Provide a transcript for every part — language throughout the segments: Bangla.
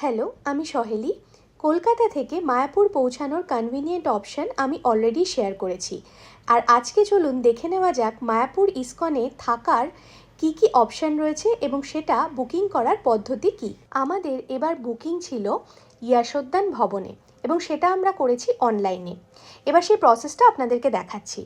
হ্যালো, আমি সহেলি। কলকাতা থেকে মায়াপুর পৌঁছানোর কনভিনিয়েন্ট অপশান আমি অলরেডি শেয়ার করেছি। আর আজকে চলুন দেখে নেওয়া যাক মায়াপুর ইস্কনে থাকার কি কি অপশান রয়েছে এবং সেটা বুকিং করার পদ্ধতি কি। আমাদের এবার বুকিং ছিল ইয়াসোদ্যান ভবনে এবং সেটা আমরা করেছি অনলাইনে। এবার সেই প্রসেসটা আপনাদেরকে দেখাচ্ছি।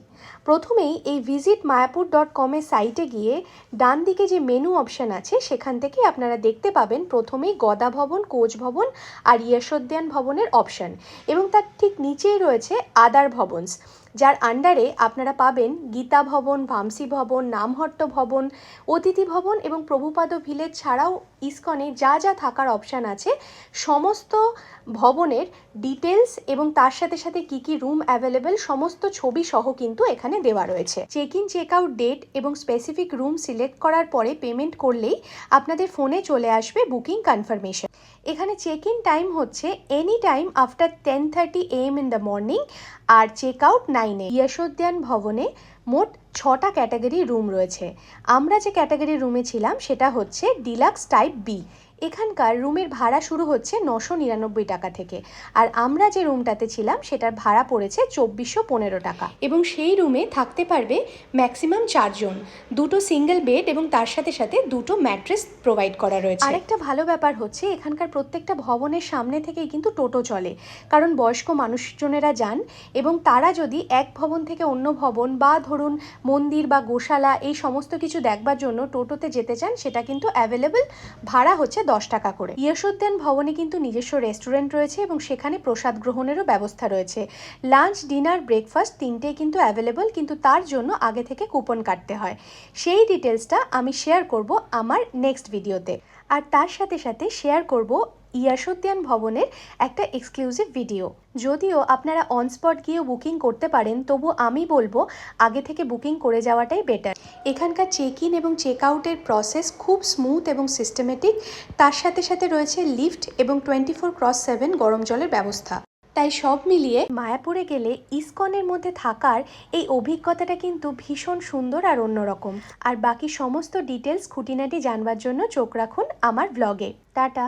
প্রথমেই এই visitmayapur.com-এর সাইটে গিয়ে ডান দিকে যে মেনু অপশান আছে সেখান থেকে আপনারা দেখতে পাবেন প্রথমেই গদা ভবন, কোচ ভবন আর ইয়াসোদ্যান ভবনের অপশান, এবং তার ঠিক নিচেই রয়েছে আদার ভবনস, যার আন্ডারে আপনারা পাবেন গীতা ভবন, ভামসি ভবন, নামহট্ট ভবন, অতিথি ভবন এবং প্রভুপাদ ভিলেজ ছাড়াও ইস্কনে যা যা থাকার অপশান আছে সমস্ত ভবনের ডিটেলস এবং তার সাথে সাথে কি কি রুম অ্যাভেলেবেল সমস্ত ছবি সহ কিন্তু এখানে দেওয়া রয়েছে। Check in check out date এবং স্পেসিফিক রুম সিলেক্ট করার পরে পেমেন্ট করলেই আপনাদের ফোনে চলে আসবে বুকিং কনফার্মেশন। এখানে চেক ইন টাইম হচ্ছে any time after 10:30 AM in the morning আর চেক আউট 9 AM। ইয়াসোদ্যান ভবনে মোট 6টা ক্যাটাগরি রুম রয়েছে। আমরা যে ক্যাটাগরি রুমে ছিলাম সেটা হচ্ছে ডিলাক্স টাইপ বি। এখানকার রুমের ভাড়া শুরু হচ্ছে 999 টাকা থেকে, আর আমরা যে রুমটাতে ছিলাম সেটার ভাড়া পড়েছে 2415 টাকা, এবং সেই রুমে থাকতে পারবে ম্যাক্সিমাম 4 জন। দুটো সিঙ্গেল বেড এবং তার সাথে সাথে দুটো ম্যাট্রেস প্রোভাইড করা রয়েছে। আরেকটা ভালো ব্যাপার হচ্ছে এখানকার প্রত্যেকটা ভবনের সামনে থেকেই কিন্তু টোটো চলে, কারণ বয়স্ক মানুষজনেরা যান এবং তারা যদি এক ভবন থেকে অন্য ভবন বা ধরুন মন্দির বা গোশালা এই সমস্ত কিছু দেখবার জন্য টোটোতে যেতে চান, সেটা কিন্তু অ্যাভেলেবেল। ভাড়া হচ্ছে 10 টাকা করে। ইয়াসোদ্যান ভবনে কিন্তু নিজস্ব রেস্টুরেন্ট রয়েছে এবং সেখানে প্রসাদ গ্রহণেরও ব্যবস্থা রয়েছে। লাঞ্চ, ডিনার, ব্রেকফাস্ট তিনটেই কিন্তু অ্যাভেলেবল, কিন্তু তার জন্য আগে থেকে কুপন কাটতে হয়। সেই ডিটেলসটা আমি শেয়ার করব আমার নেক্সট ভিডিওতে, আর তার সাথে সাথে শেয়ার করব ইয়াসোদ্যান ভবনের একটা এক্সক্লুসিভ ভিডিও। যদিও আপনারা অন স্পট গিয়েও বুকিং করতে পারেন, তবু আমি বলবো আগে থেকে বুকিং করে যাওয়াটাই বেটার। এখানকার চেক ইন এবং চেক আউটের প্রসেস খুব স্মুথ এবং সিস্টেমেটিক। তার সাথে সাথে রয়েছে লিফট এবং 24/7 গরম জলের ব্যবস্থা। তাই সব মিলিয়ে মায়াপুরে গেলে ইস্কনের মধ্যে থাকার এই অভিজ্ঞতাটা কিন্তু ভীষণ সুন্দর আর অন্যরকম। আর বাকি সমস্ত ডিটেলস খুঁটিনাটি জানবার জন্য চোখ রাখুন আমার ব্লগে। টাটা।